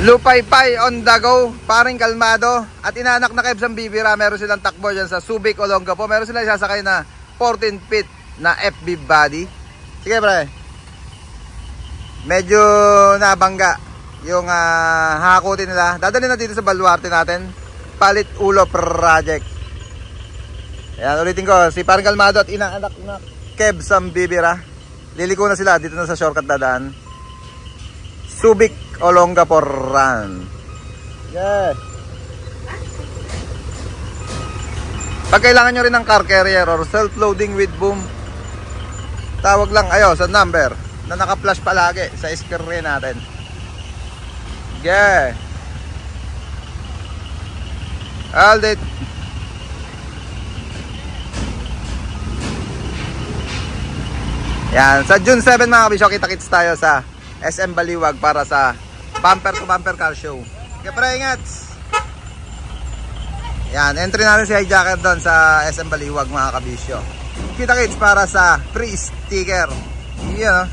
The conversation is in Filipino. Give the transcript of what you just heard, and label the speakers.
Speaker 1: Lupaypay on the go, paring kalmado. At inanak na Kebs ang bibira. Meron silang takbo dyan sa Subic Olongapo. Meron silang isasakay na 14 feet na FB body. Sige pre, medyo nabangga yung hakutin nila. Dadalhin na dito sa baluarte natin. Palit ulo project. Ayan, ulitin ko, si paring kalmado at inaanak na Kebs ang bibira. Liliko na sila, dito na sa shortcut dadaan. Subic Olongapo Run. Yes. Pag kailangan nyo rin ng car carrier or self-loading with boom, tawag lang kayo sa number na naka-flash palagi sa screen natin. Yeah. Hold it. Yan, sa June 7 mga kabisyo, kita-kits tayo sa SM Baliwag para sa bumper to bumper car show. Okay, pre, ingats. Yan, entry natin si Hijacker doon sa SM Baliwag mga kabisyo. Kita-kits para sa free sticker. Yan,